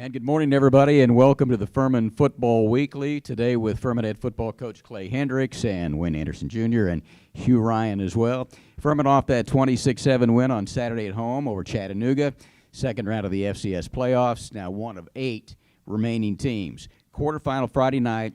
And good morning, everybody, and welcome to the Furman Football Weekly. Today with Furman head football coach Clay Hendricks and Wayne Anderson Jr. and Hugh Ryan as well. Furman off that 26-7 win on Saturday at home over Chattanooga. Second round of the FCS playoffs, now one of 8 remaining teams. Quarterfinal Friday night,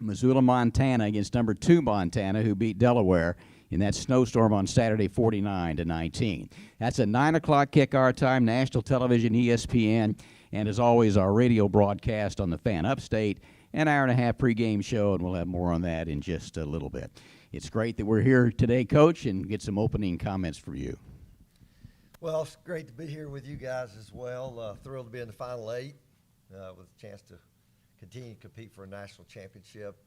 Missoula, Montana against number 2 Montana, who beat Delaware in that snowstorm on Saturday, 49-19. That's a 9 o'clock kick our time, national television, ESPN. And as always, our radio broadcast on the Fan Upstate, an hour-and-a-half pregame show, and we'll have more on that in just a little bit. It's great that we're here today, Coach, and get some opening comments from you. Well, it's great to be here with you guys as well. Thrilled to be in the Final 8 with a chance to continue to compete for a national championship.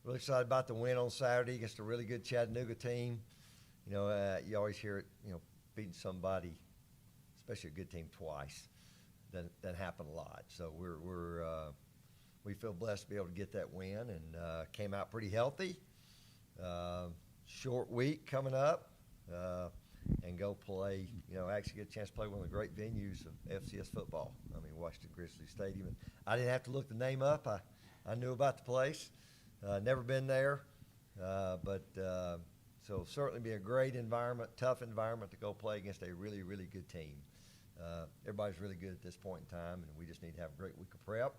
Really excited about the win on Saturday against a really good Chattanooga team. You know, you always hear it, beating somebody, especially a good team, twice. That happen a lot. So we feel blessed to be able to get that win, and came out pretty healthy. Short week coming up, and go play. Actually get a chance to play one of the great venues of FCS football. I mean, Washington Grizzly Stadium. And I didn't have to look the name up. I knew about the place. Never been there, so certainly be a great environment, tough environment to go play against a really, really good team. Everybody's really good at this point in time, and we just need to have a great week of prep.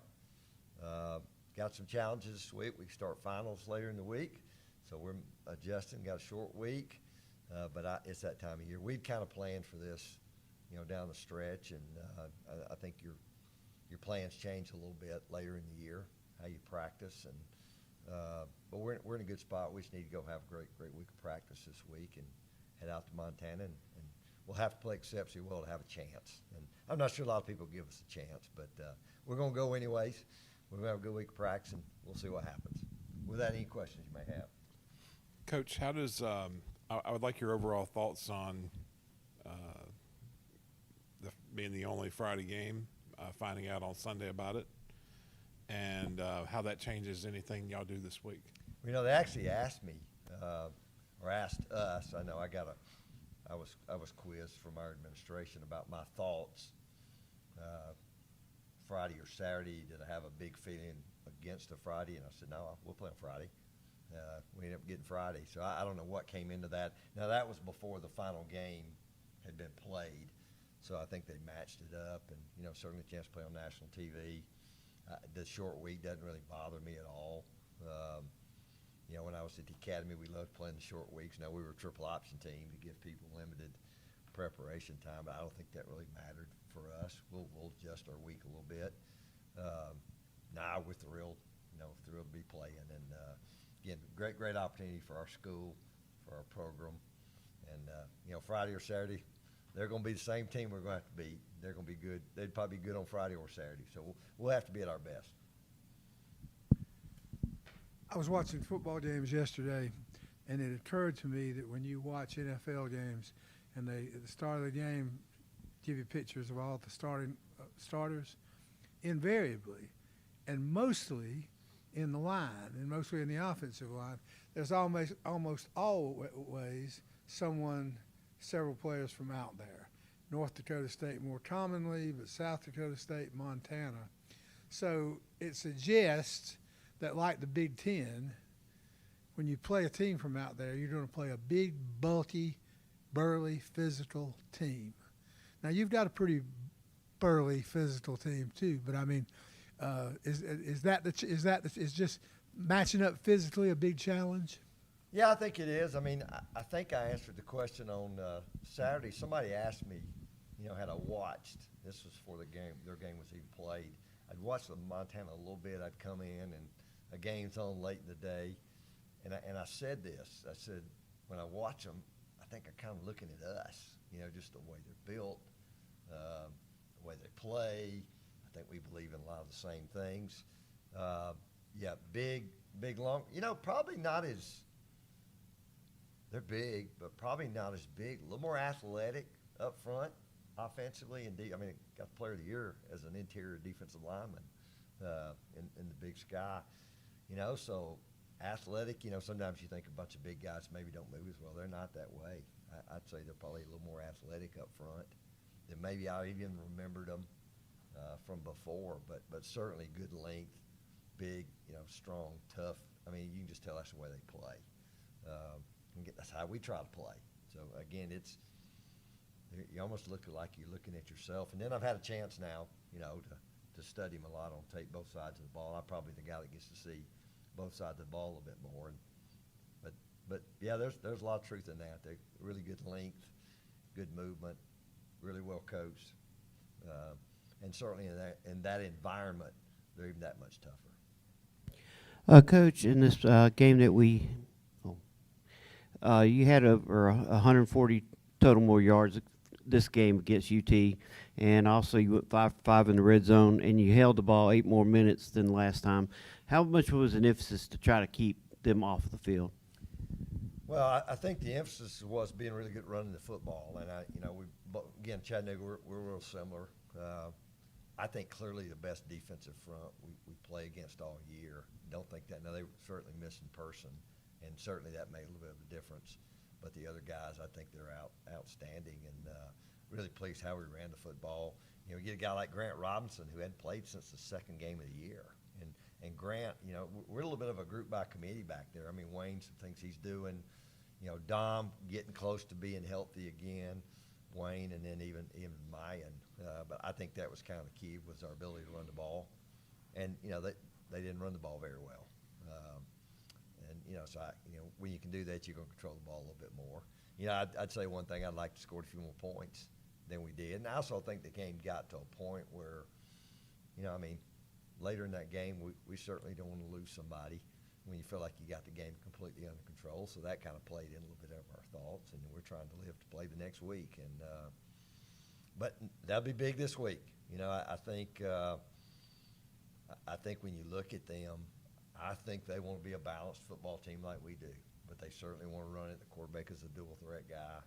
Got some challenges this week. We start finals later in the week, so we're adjusting. Got a short week, but it's that time of year. We'd kind of planned for this, down the stretch, and I think your plans change a little bit later in the year, how you practice, but we're in a good spot. We just need to go have a great week of practice this week and head out to Montana and we'll have to play exceptionally well to have a chance. And I'm not sure a lot of people give us a chance, but we're going to go anyways. We're going to have a good week of practice, and we'll see what happens. Without any questions you may have. Coach, how does I would like your overall thoughts on being the only Friday game, finding out on Sunday about it, and how that changes anything y'all do this week. They actually asked me, or asked us. I know I was quizzed from our administration about my thoughts Friday or Saturday. Did I have a big feeling against a Friday? And I said, no, we'll play on Friday. We ended up getting Friday. So I don't know what came into that. Now, that was before the final game had been played. So I think they matched it up. And, certainly a chance to play on national TV. The short week doesn't really bother me at all. When I was at the academy, we loved playing the short weeks. Now, we were a triple option team to give people limited preparation time, but I don't think that really mattered for us. We'll adjust our week a little bit. We're thrilled to be playing. And, again, great opportunity for our school, for our program. And, Friday or Saturday, they're going to be the same team we're going to have to beat. They're going to be good. They'd probably be good on Friday or Saturday. So we'll have to be at our best. I was watching football games yesterday, and it occurred to me that when you watch NFL games and they at the start of the game give you pictures of all the starters, invariably and mostly in the line and mostly in the offensive line, there's almost always several players from out there. North Dakota State more commonly, but South Dakota State, Montana. So it suggests that, like the Big Ten, when you play a team from out there, you're going to play a big, bulky, burly, physical team. Now, you've got a pretty burly, physical team too, but I mean, is just matching up physically a big challenge? Yeah, I think it is. I mean, I think I answered the question on Saturday. Somebody asked me, had I watched. This was before their game was even played. I'd watched the Montana a little bit. I'd come in and a game's on late in the day, and I said this. I said, when I watch them, I think I'm kind of looking at us, just the way they're built, the way they play. I think we believe in a lot of the same things. Big, long. Probably not as – they're big, but probably not as big. A little more athletic up front, offensively. And got the Player of the Year as an interior defensive lineman in the Big Sky. So athletic, sometimes you think a bunch of big guys maybe don't move as well. They're not that way. I'd say they're probably a little more athletic up front than maybe I even remembered them from before, but certainly good length, big, strong, tough. I mean, you can just tell that's the way they play. That's how we try to play. So again, you almost look like you're looking at yourself. And then I've had a chance now, to study them a lot on tape, both sides of the ball. I'm probably the guy that gets to see both sides of the ball a little bit more. But yeah, there's a lot of truth in that. They're really good length, good movement, really well coached, and certainly in that environment, they're even that much tougher. Coach, in this game that you had over 140 total more yards this game against UT, and also you went 5 for 5 in the red zone, and you held the ball 8 more minutes than last time. How much was an emphasis to try to keep them off the field? Well, I think the emphasis was being really good running the football, and again, Chattanooga, we're real similar. I think clearly the best defensive front we play against all year. Don't think that. Now, they were certainly missing person, and certainly that made a little bit of a difference. But the other guys, I think they're outstanding, and really pleased how we ran the football. We get a guy like Grant Robinson, who hadn't played since the second game of the year. And Grant, we're a little bit of a group by committee back there. I mean, Wayne, some things he's doing. Dom getting close to being healthy again. Wayne, and then even Mayan. But I think that was kind of the key, was our ability to run the ball. And, they didn't run the ball very well. So when you can do that, you're going to control the ball a little bit more. I'd say one thing, I'd like to score a few more points than we did. And I also think the game got to a point where, later in that game, we certainly don't want to lose somebody when you feel like you got the game completely under control. So that kind of played in a little bit of our thoughts, and we're trying to live to play the next week. And but that'll be big this week. I think when you look at them, I think they want to be a balanced football team like we do, but they certainly want to run it. The quarterback is a dual threat guy.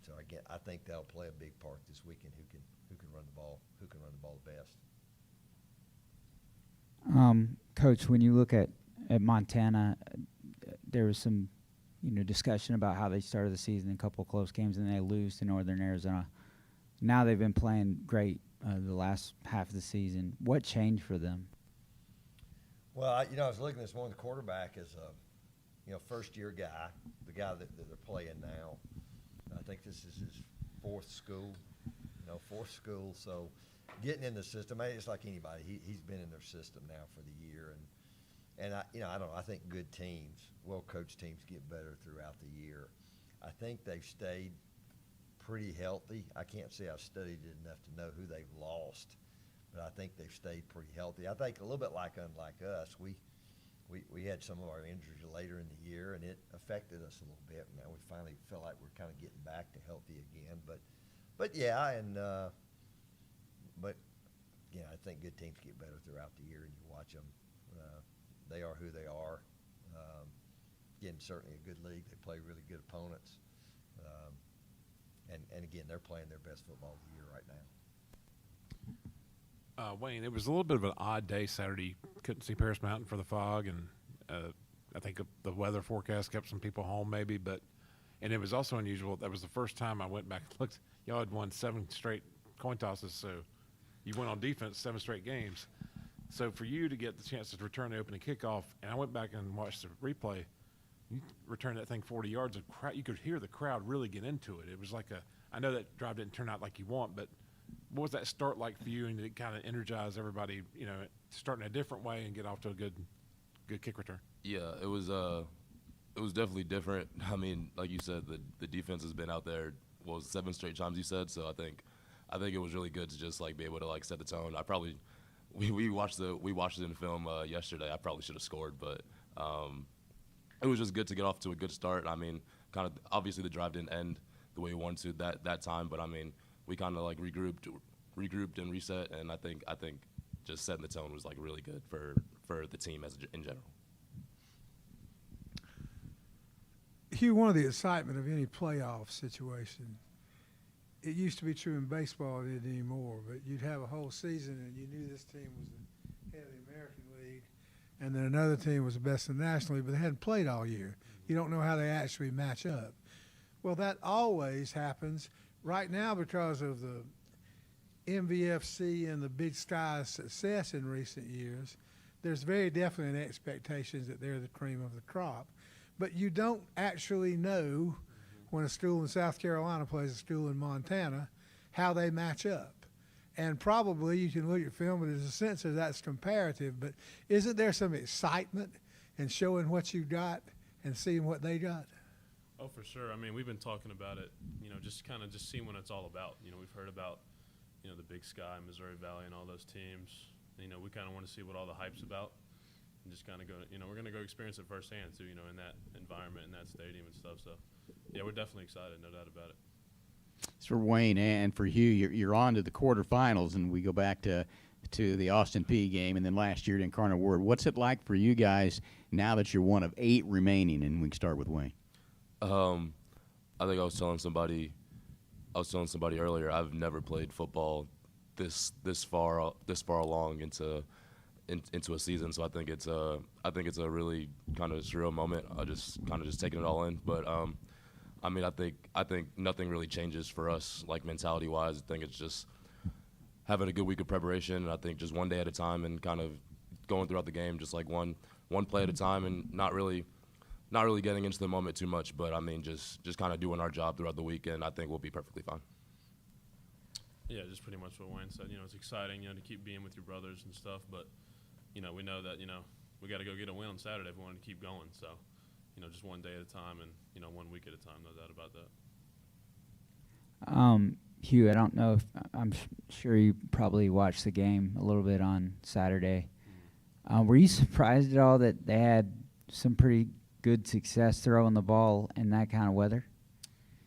So again, I think they'll play a big part this weekend. Who can run the ball? Who can run the ball the best? Coach, when you look at Montana, there was some, discussion about how they started the season in a couple of close games and they lose to Northern Arizona. Now they've been playing great the last half of the season. What changed for them? Well, I was looking at this morning. The quarterback is a first-year guy, the guy that they're playing now. I think this is his fourth school. So getting in the system, it's like anybody. He's been in their system now for the year, and I don't know. I think good teams, well-coached teams, get better throughout the year. I think they've stayed pretty healthy. I can't say I've studied it enough to know who they've lost, but I think they've stayed pretty healthy. I think a little bit unlike us, we had some of our injuries later in the year, and it affected us a little bit. Now we finally feel like we're kind of getting back to healthy again. But yeah, I think good teams get better throughout the year, and you watch them. They are who they are. Again, certainly a good league. They play really good opponents. And again, they're playing their best football of the year right now. Wayne, it was a little bit of an odd day Saturday. Couldn't see Paris Mountain for the fog, and I think the weather forecast kept some people home maybe. And it was also unusual. That was the first time I went back and looked. Y'all had won 7 straight coin tosses, so you went on defense 7 straight games. So for you to get the chance to return the opening kickoff, and I went back and watched the replay, you returned that thing 40 yards. You could hear the crowd really get into it. It was like I know that drive didn't turn out like you want, but what was that start like for you, and did it kind of energize everybody, starting a different way and get off to a good kick return? Yeah, it was definitely different. I mean, like you said, the defense has been out there 7 straight times you said, so I think it was really good to just be able to set the tone. We watched it in film yesterday. I probably should have scored, but it was just good to get off to a good start. I mean, kind of obviously the drive didn't end the way we wanted to that time, but I mean, we kind of regrouped and reset, and I think just setting the tone was really good for the team in general. Hugh, one of the excitement of any playoff situation, it used to be true in baseball, it isn't anymore, but you'd have a whole season and you knew this team was the head of the American League, and then another team was the best in the National League, but they hadn't played all year. You don't know how they actually match up. Well, that always happens right now because of MVFC and the Big Sky's success in recent years, there's very definitely an expectation that they're the cream of the crop. But you don't actually know when a school in South Carolina plays a school in Montana how they match up. And probably you can look at film, and there's a sense that that's comparative. But isn't there some excitement in showing what you got and seeing what they got? Oh, for sure. I mean, we've been talking about it, just kind of just seeing what it's all about. We've heard about, the Big Sky, Missouri Valley, and all those teams. We kind of want to see what all the hype's about and just kind of go, we're going to go experience it firsthand, too, in that environment, in that stadium and stuff. So, yeah, we're definitely excited, no doubt about it. It's for Wayne and for Hugh. You're on to the quarterfinals, and we go back to the Austin Peay game, and then last year at Incarnate Word. What's it like for you guys now that you're one of 8 remaining? And we can start with Wayne. I think I was telling somebody earlier. I've never played football this far along into a season. So I think it's a really kind of surreal moment. I just kind of just taking it all in. But I mean, I think nothing really changes for us, like mentality wise. I think it's just having a good week of preparation, and I think just one day at a time, and kind of going throughout the game, just like one play at a time, and not really getting into the moment too much. But I mean, just kind of doing our job throughout the week, and I think we'll be perfectly fine. Yeah, just pretty much what Wayne said. It's exciting, to keep being with your brothers and stuff. But, we know that, we got to go get a win on Saturday if we want to keep going. So, just one day at a time and, 1 week at a time, no doubt about that. Hugh, I don't know if I'm sure you probably watched the game a little bit on Saturday. Were you surprised at all that they had some pretty good success throwing the ball in that kind of weather?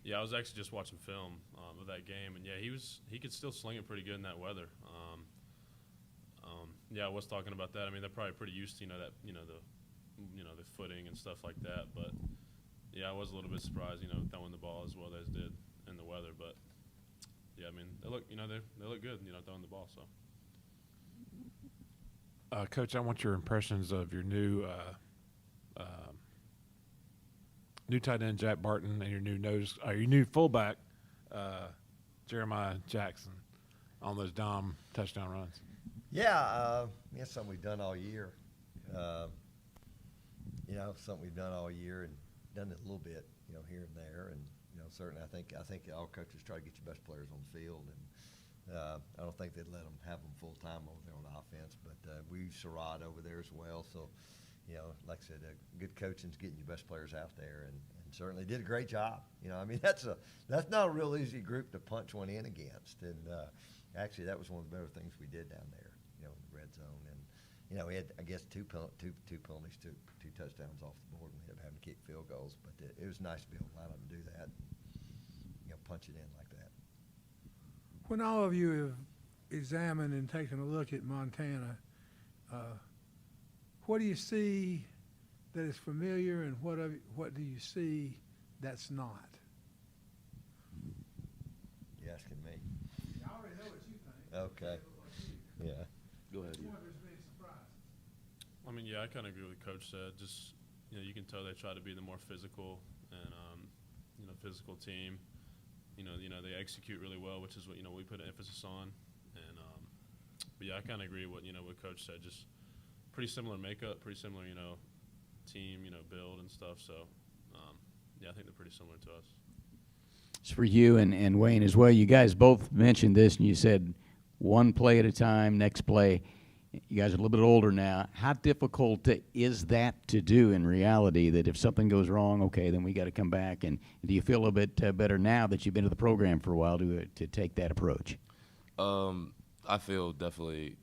Yeah, I was actually just watching film of that game, and yeah, he could still sling it pretty good in that weather. Yeah, I was talking about that. I mean, they're probably pretty used to the footing and stuff like that. But yeah, I was a little bit surprised, throwing the ball as well as did in the weather. But yeah, I mean, they look good, throwing the ball. So, Coach, I want your impressions of your new tight end Jack Barton and your new fullback Jeremiah Jackson on those touchdown runs. Yeah, something we've done all year. Something we've done all year and done it a little bit, here and there. And, certainly I think all coaches try to get your best players on the field. And I don't think they'd let them have them full time over there on offense. But we use Sherrod over there as well. So, like I said, good coaching's getting your best players out there, and certainly did a great job. I mean, that's not a real easy group to punch one in against. And actually, that was one of the better things we did down there, in the red zone. And we had, I guess, two penalties, two touchdowns off the board. We ended up having to kick field goals, but it was nice to be able to allow them to do that, and, punch it in like that. When all of you have examined and taken a look at Montana, what do you see that is familiar, and what do you see that's not? You asking me? I already know what you think. Okay. Yeah. Go ahead. I mean, yeah, I kind of agree with what Coach said. Just, you can tell they try to be the more physical and, physical team. They execute really well, which is what, we put an emphasis on. And, but yeah, I kind of agree with, what Coach said. Just pretty similar makeup, pretty similar, team, build and stuff. So, yeah, I think they're pretty similar to us. It's for you and Wayne as well. You guys both mentioned this, and you said one play at a time, next play. You guys are a little bit older now. How difficult is that to do in reality, that if something goes wrong, okay, then we got to come back? And do you feel a little bit better now that you've been to the program for a while to take that approach? I feel definitely.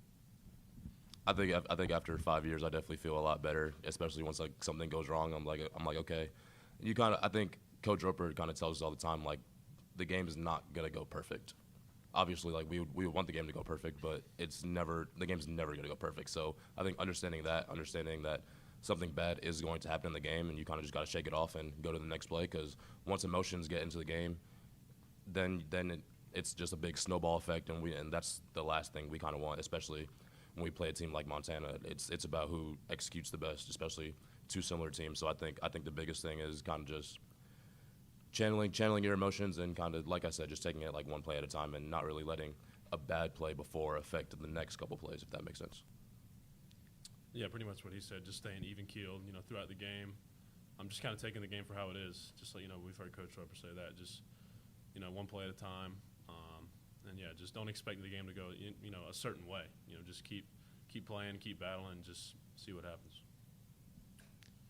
I think after 5 years, I definitely feel a lot better, especially once like something goes wrong. I'm like okay. I think Coach Roper kind of tells us all the time, like, the game is not gonna go perfect. Obviously, like, we want the game to go perfect, but the game's never gonna go perfect. So I think understanding that something bad is going to happen in the game, and you kind of just got to shake it off and go to the next play, because once emotions get into the game, then it's just a big snowball effect, and that's the last thing we kind of want, especially when we play a team like Montana. It's about who executes the best, especially two similar teams. So I think the biggest thing is kind of just channeling your emotions, and kind of, like I said, just taking it like one play at a time, and not really letting a bad play before affected the next couple plays, if that makes sense. Yeah, pretty much what he said, just staying even keeled, throughout the game. I'm just kind of taking the game for how it is. Just like, we've heard Coach Roper say that. Just, one play at a time. And yeah, just don't expect the game to go, a certain way. Just keep playing, keep battling, just see what happens.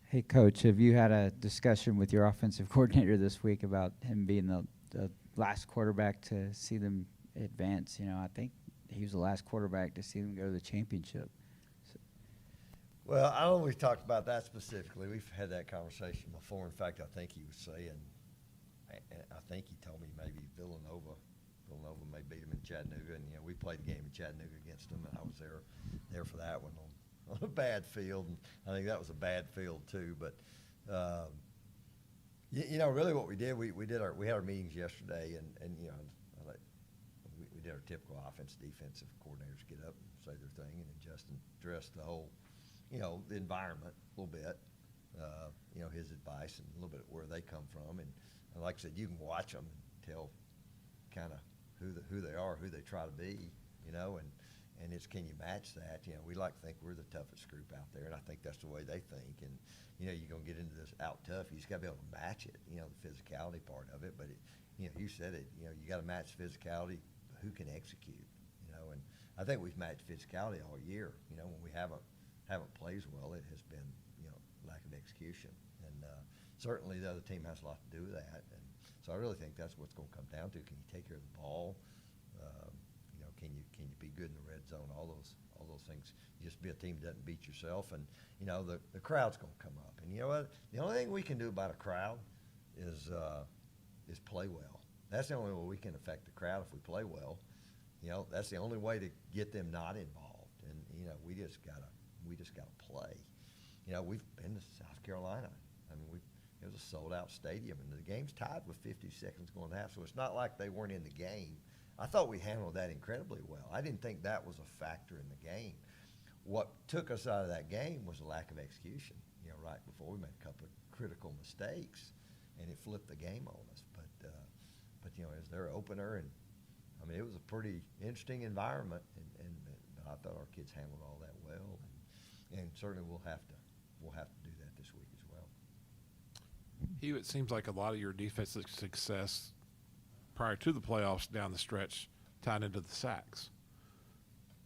Hey, Coach, have you had a discussion with your offensive coordinator this week about him being the last quarterback to see them advance? I think he was the last quarterback to see them go to the championship. Well, I don't know if we've talked about that specifically. We've had that conversation before. In fact, I think he was saying, I think he told me maybe Villanova may beat him in Chattanooga, and we played a game in Chattanooga against them, and I was there for that one on a bad field, and I think that was a bad field too. But really what we did, we had our meetings yesterday, and we did our typical offense defensive coordinators get up and say their thing and adjust and address the whole the environment a little bit, his advice and a little bit where they come from, and like I said, you can watch them and tell kind of who they are, who they try to be, and it's can you match that? We like to think we're the toughest group out there, and I think that's the way they think. And you're gonna get into this out tough. You just gotta be able to match it, the physicality part of it. But you said it, you gotta match physicality. Who can execute? And I think we've matched physicality all year. When we haven't played well, it has been lack of execution, and certainly the other team has a lot to do with that. And so I really think that's what's going to come down to. Can you take care of the ball? Can you be good in the red zone? All those things. You just be a team that doesn't beat yourself, and the crowd's going to come up. And you know what? The only thing we can do about a crowd is play well. That's the only way we can affect the crowd if we play well. That's the only way to get them not involved. And we just gotta play. We've been to South Carolina. I mean, it was a sold-out stadium, and the game's tied with 50 seconds going to half, so it's not like they weren't in the game. I thought we handled that incredibly well. I didn't think that was a factor in the game. What took us out of that game was a lack of execution. Right before we made a couple of critical mistakes, and it flipped the game on us. But it was their opener, and I mean, it was a pretty interesting environment, and I thought our kids handled all that well, and certainly we'll have to do that this week as well. Hugh, it seems like a lot of your defensive success prior to the playoffs down the stretch tied into the sacks.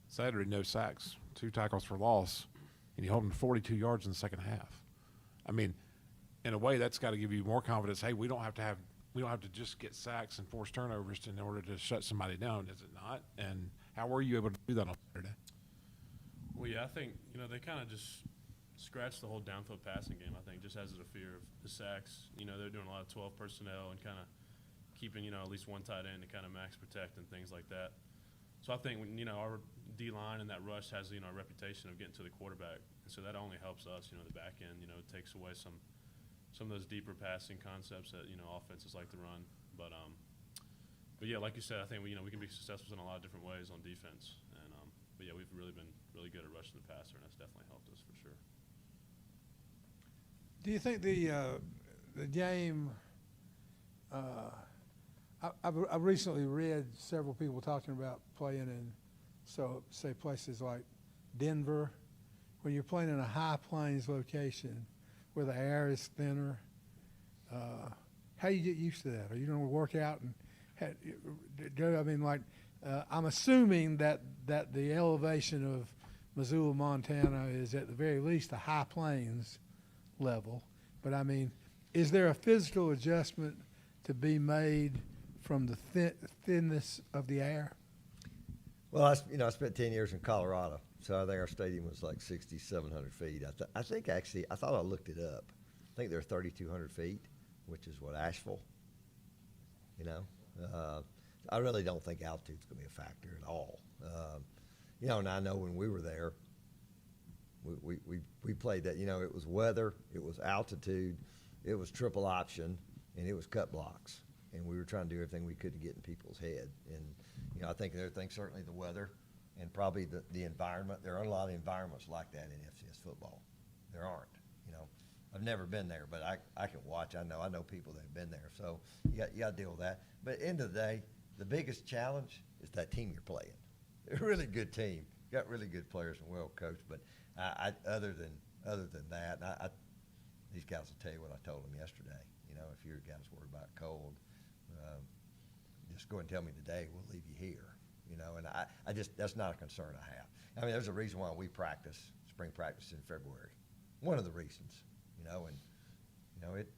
Saturday, no sacks, 2 tackles for loss, and you hold them to 42 yards in the second half. I mean, in a way, that's got to give you more confidence. Hey, we don't have to just get sacks and force turnovers in order to shut somebody down, is it not? And how were you able to do that on Saturday? Well, yeah, I think, they kind of just scratched the whole downfield passing game, I think, just as a fear of the sacks. They're doing a lot of 12 personnel and kind of keeping, at least one tight end to kind of max protect and things like that. So I think, our D-line and that rush has, a reputation of getting to the quarterback. And so that only helps us, the back end, it takes away some of those deeper passing concepts that, offenses like to run. But yeah, like you said, I think we can be successful in a lot of different ways on defense. And but yeah, we've really been really good at rushing the passer, and that's definitely helped us for sure. Do you think the game? I've recently read several people talking about playing in, say places like Denver, where you're playing in a high plains location, where the air is thinner. How do you get used to that? Are you going to work out and go? I mean, I'm assuming that the elevation of Missoula, Montana, is at the very least a high plains level. But I mean, is there a physical adjustment to be made from the thinness of the air? Well, I spent 10 years in Colorado, so I think our stadium was like 6,700 feet. I think actually, I thought I looked it up. I think they're 3,200 feet, which is what, Asheville? I really don't think altitude's going to be a factor at all. And I know when we were there, we played that. It was weather, it was altitude, it was triple option, and it was cut blocks. And we were trying to do everything we could to get in people's head. And, I think everything, certainly the weather and probably the environment. There aren't a lot of environments like that in FCS football. There aren't. I've never been there, but I can watch. I know people that have been there. So you got to deal with that. But at the end of the day, the biggest challenge is that team you're playing. They're a really good team. Got really good players and well coached. But other than that, these guys will tell you what I told them yesterday. You know, if your guys worried about cold, just go and tell me today. We'll leave you here. You know, and I just that's not a concern I have. I mean, there's a reason why we practice spring practice in February. One of the reasons. You know, and you know it.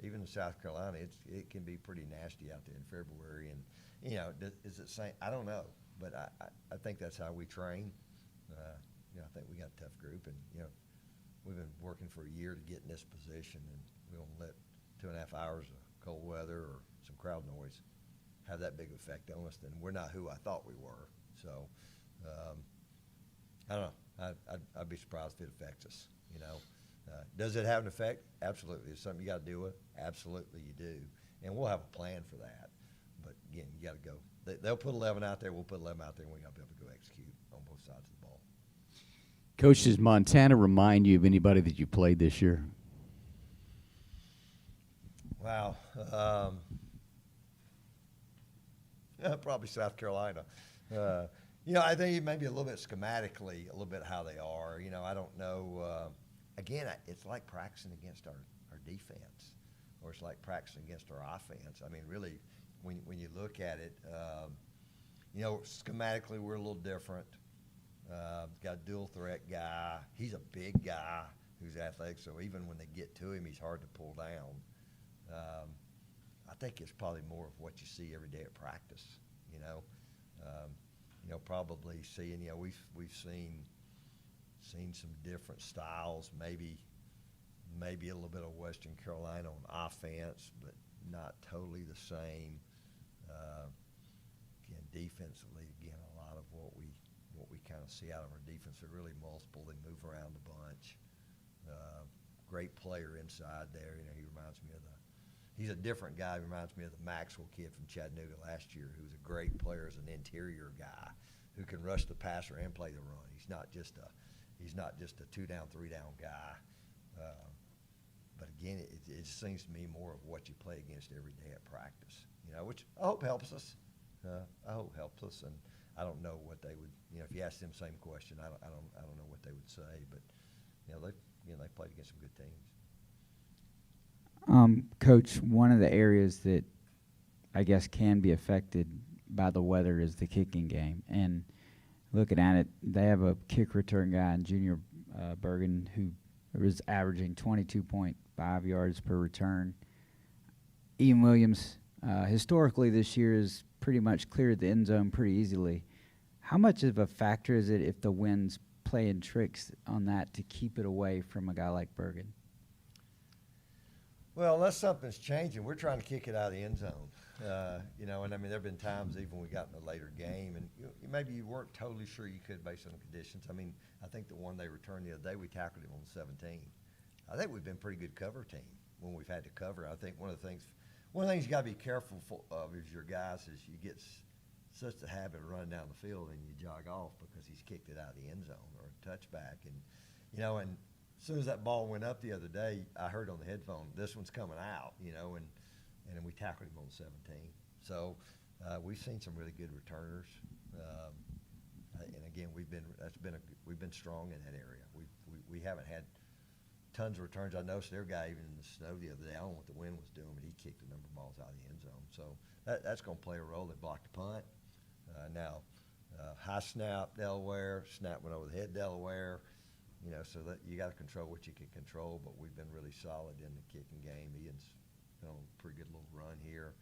Even in South Carolina, it can be pretty nasty out there in February. And you know, is it same? I don't know, but I think that's how we train. You know, I think we got a tough group, and you know, we've been working for a year to get in this position, and we don't let 2.5 hours of cold weather or some crowd noise have that big effect on us. Then we're not who I thought we were. So I don't know. I'd be surprised if it affects us. You know. Does it have an effect? Absolutely. It's something you got to deal with. Absolutely, you do. And we'll have a plan for that. But again, you got to go. They'll put 11 out there. We'll put 11 out there, and we got to be able to go execute on both sides of the ball. Coach, does Montana remind you of anybody that you played this year? Wow. Probably South Carolina. You know, I think maybe a little bit schematically, a little bit how they are. You know, I don't know. Again, it's like practicing against our defense, or it's like practicing against our offense. I mean, really, when you look at it, you know, schematically we're a little different. Got a dual threat guy. He's a big guy who's athletic, so even when they get to him, he's hard to pull down. I think it's probably more of what you see every day at practice. You know, probably seeing. You know, we've seen some different styles, maybe a little bit of Western Carolina on offense, but not totally the same. Again, defensively, a lot of what we kind of see out of our defense are really multiple. They move around a bunch. Great player inside there. You know, he's a different guy. He reminds me of the Maxwell kid from Chattanooga last year, who's a great player as an interior guy who can rush the passer and play the run. He's not just a 2-down, 3-down guy. But again, it seems to me more of what you play against every day at practice. You know, which I hope helps us. And I don't know what they would. You know, if you ask them the same question, I don't know what they would say. But you know, they played against some good teams. Coach, one of the areas that I guess can be affected by the weather is the kicking game. And looking at it, they have a kick return guy in Junior Bergen who was averaging 22.5 yards per return. Ian Williams, historically this year, has pretty much cleared the end zone pretty easily. How much of a factor is it if the wind's playing tricks on that to keep it away from a guy like Bergen? Well, unless something's changing, we're trying to kick it out of the end zone. You know, and I mean, there have been times even we got in a later game, and maybe you weren't totally sure you could based on the conditions. I mean, I think the one they returned the other day, we tackled him on 17. I think we've been a pretty good cover team when we've had to cover. I think one of the things you got to be careful of is your guys is you get such a habit of running down the field and you jog off because he's kicked it out of the end zone or a touchback. And, you know, and as soon as that ball went up the other day, I heard on the headphone, this one's coming out, you know, and then we tackled him on 17. So we've seen some really good returners. And again, we've been strong in that area. We haven't had tons of returns. I noticed their guy even in the snow the other day. I don't know what the wind was doing, but he kicked a number of balls out of the end zone. So that's going to play a role. They blocked a punt. Now, high snap, Delaware. Snap went over the head, Delaware. You know, so that you got to control what you can control. But we've been really solid in the kicking game. Ian's been on a pretty good little run here.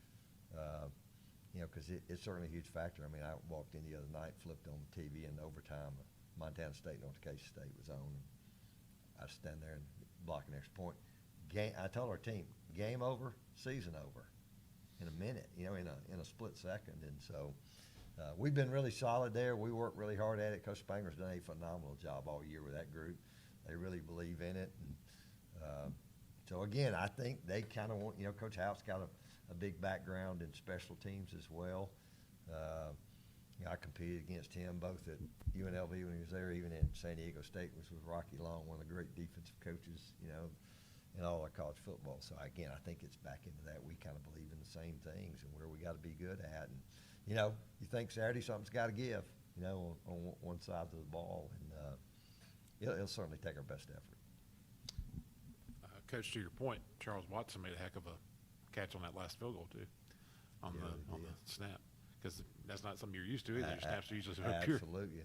You know, because it's certainly a huge factor. I mean, I walked in the other night, flipped on the TV, and overtime, Montana State, North Dakota State was on. I stand there and block an extra point. I told our team, game over, season over, in a minute. You know, in a split second. And so we've been really solid there. We work really hard at it. Coach Spangler's done a phenomenal job all year with that group. They really believe in it. And, so again, I think they kind of want. You know, Coach House got a big background in special teams as well. You know, I competed against him both at UNLV when he was there, even at San Diego State, which was Rocky Long, one of the great defensive coaches, you know, in all our college football. So again, I think it's back into that. We kind of believe in the same things and where we got to be good at. And you know, you think Saturday something's got to give, you know, on one side of the ball, and it'll certainly take our best effort. Coach, to your point, Charles Watson made a heck of a catch on that last field goal too, on Yeah, the snap, because that's not something you're used to either. Your snaps are usually so pure. Absolutely.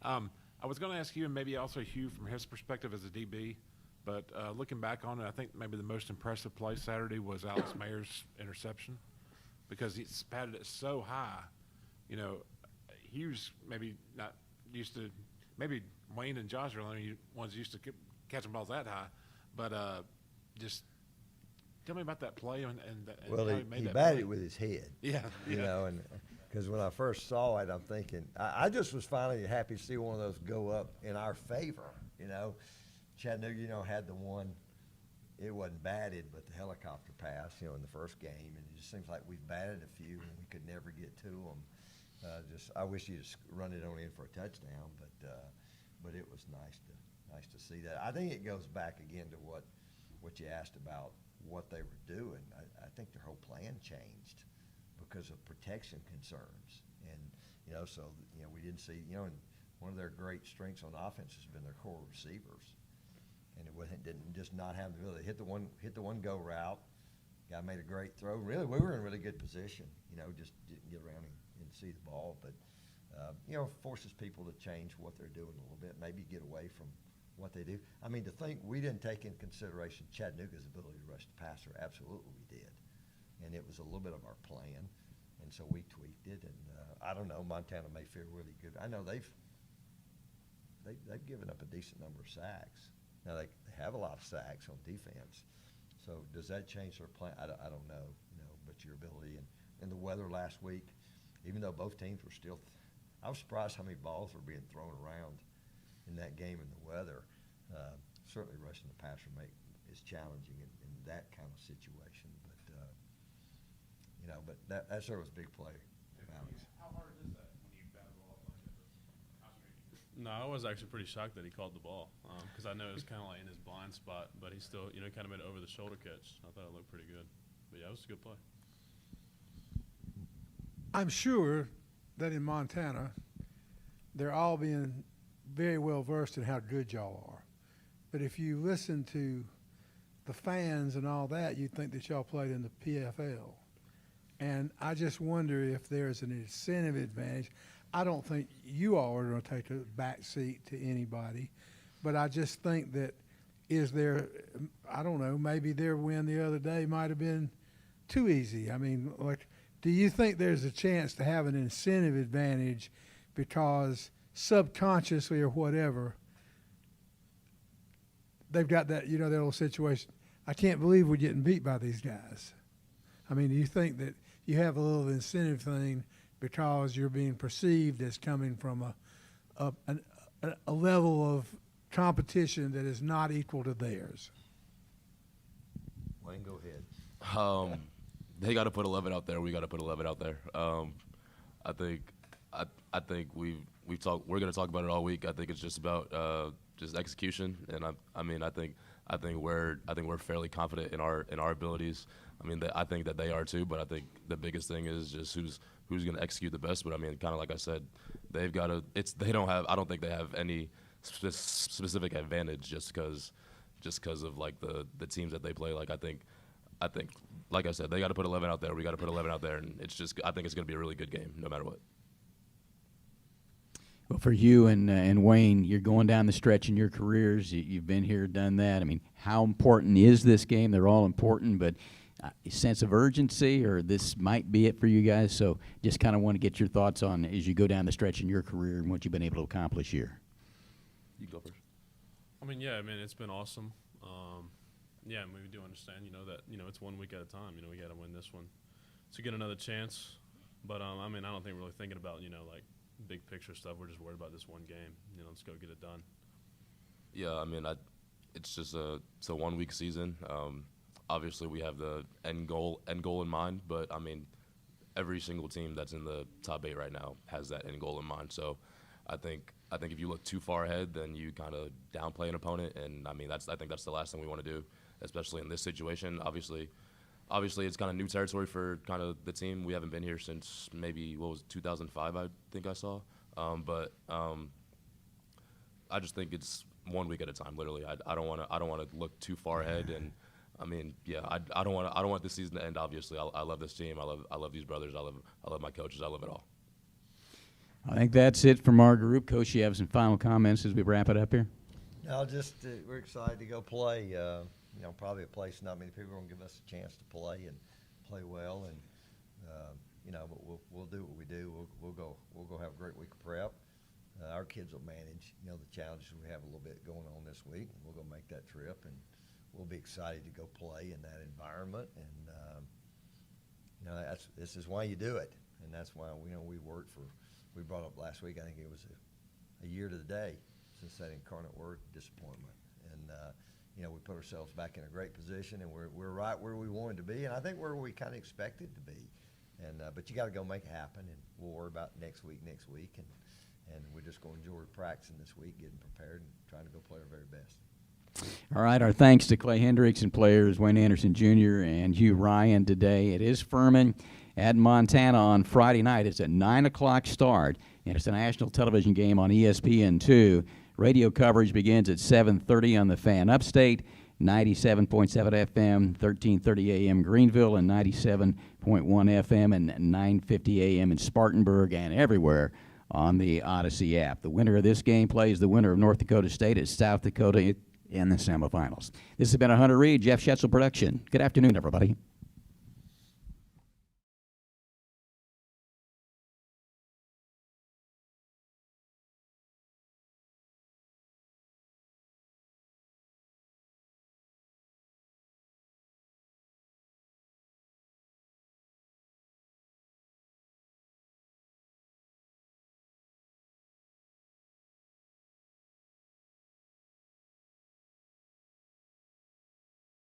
I was going to ask you, and maybe also Hugh from his perspective as a DB, but looking back on it, I think maybe the most impressive play Saturday was Alex Mayer's interception, because he spatted it so high. You know, Hugh's maybe not used to. Maybe Wayne and Josh are the only ones used to catching balls that high, but just tell me about that play and Well, how he made that batted play. it with his head. Yeah, You yeah. know, and because when I first saw it, I'm thinking, I just was finally happy to see one of those go up in our favor. You know, Chattanooga, you know, had the one, it wasn't batted, but the helicopter pass, you know, in the first game, and it just seems like we've batted a few and we could never get to them. I wish you'd just run it on in for a touchdown, but it was nice to see that. I think it goes back again to what you asked about what they were doing. I think their whole plan changed because of protection concerns, and you know, so you know, we didn't see, you know, and one of their great strengths on offense has been their core receivers, and didn't just not have the ability. Hit the one go route. Guy made a great throw. Really, we were in really good position. You know, just didn't get around and see the ball, but you know, forces people to change what they're doing a little bit, maybe get away from what they do. I mean, to think we didn't take in consideration Chattanooga's ability to rush the passer, absolutely we did, and it was a little bit of our plan, and so we tweaked it. And I don't know, Montana may feel really good. I know they've given up a decent number of sacks. Now they have a lot of sacks on defense, so does that change their plan? I don't know, you know, but your ability and the weather last week, even though both teams were still, I was surprised how many balls were being thrown around in that game in the weather. Certainly rushing the passer is challenging in that kind of situation, but you know, but that sort of was a big play. How hard is that when you bat a ball like that? No, I was actually pretty shocked that he called the ball, because I know it was kind of like in his blind spot, but he still, you know, kind of made it over the shoulder catch. I thought it looked pretty good, but yeah, it was a good play. I'm sure that in Montana, they're all being very well versed in how good y'all are. But if you listen to the fans and all that, you'd think that y'all played in the PFL. And I just wonder if there's an incentive advantage. I don't think you all are going to take a back seat to anybody, but I just think that is there, I don't know, maybe their win the other day might have been too easy. I mean, like, do you think there's a chance to have an incentive advantage because subconsciously or whatever, they've got that, you know, that little situation, I can't believe we're getting beat by these guys. I mean, do you think that you have a little incentive thing because you're being perceived as coming from a level of competition that is not equal to theirs? Wayne, go ahead. They got to put 11 out there. We got to put 11 out there. I think we've talked. We're going to talk about it all week. I think it's just about just execution, and I think we're fairly confident in our abilities. I mean, I think that they are too. But I think the biggest thing is just who's going to execute the best. But I mean, kind of like I said, they've got to. They don't have. I don't think they have any specific advantage just because of like the teams that they play. Like I think, like I said, they got to put 11 out there. We got to put 11 out there, and it's just. I think it's going to be a really good game, no matter what. Well, for you and Wayne, you're going down the stretch in your careers. You've been here, done that. I mean, how important is this game? They're all important, but a sense of urgency, or this might be it for you guys. So just kind of want to get your thoughts on as you go down the stretch in your career and what you've been able to accomplish here. You go first. I mean, yeah, I mean, it's been awesome. Yeah, and we do understand, you know, that, you know, it's 1 week at a time. You know, we got to win this one to get another chance. But, I mean, I don't think we're really thinking about, you know, like, big picture stuff. We're just worried about this one game. You know, let's go get it done. Yeah, I mean, it's just it's a 1 week season. Obviously, we have the end goal in mind, but I mean, every single team that's in the top 8 right now has that end goal in mind. So, I think if you look too far ahead, then you kind of downplay an opponent, and I mean, I think that's the last thing we want to do, especially in this situation. Obviously, obviously it's kind of new territory for kind of the team. We haven't been here since maybe, 2005, I think I saw. But I just think it's 1 week at a time, literally. I don't want to look too far ahead. And I mean, yeah, I don't want this season to end. Obviously, I love this team. I love these brothers. I love my coaches. I love it all. I think that's it from our group. Coach, you have some final comments as we wrap it up here? No, just we're excited to go play. You know, probably a place not many people are going to give us a chance to play and play well. And you know, but we'll do what we do. We'll go have a great week of prep. Our kids will manage, you know, the challenges we have a little bit going on this week. We'll go make that trip, and we'll be excited to go play in that environment. And you know, this is why you do it, and that's why we worked for. We brought up last week. I think it was a year to the day since that incarnate word disappointment, and you know, we put ourselves back in a great position, and we're right where we wanted to be, and I think where we kind of expected to be. And but you got to go make it happen, and we'll worry about next week, and we're just going to enjoy practicing this week, getting prepared, and trying to go play our very best. All right, our thanks to Clay Hendricks and players Wayne Anderson Jr. and Hugh Ryan today. It is Furman at Montana on Friday night. It's a 9 o'clock start, and it's a national television game on ESPN2. Radio coverage begins at 7:30 on the Fan Upstate, 97.7 FM, 1330 AM Greenville, and 97.1 FM and 950 AM in Spartanburg and everywhere on the Odyssey app. The winner of this game plays the winner of North Dakota State at South Dakota in the semifinals. This has been a Hunter Reed, Jeff Schetzel production. Good afternoon, everybody.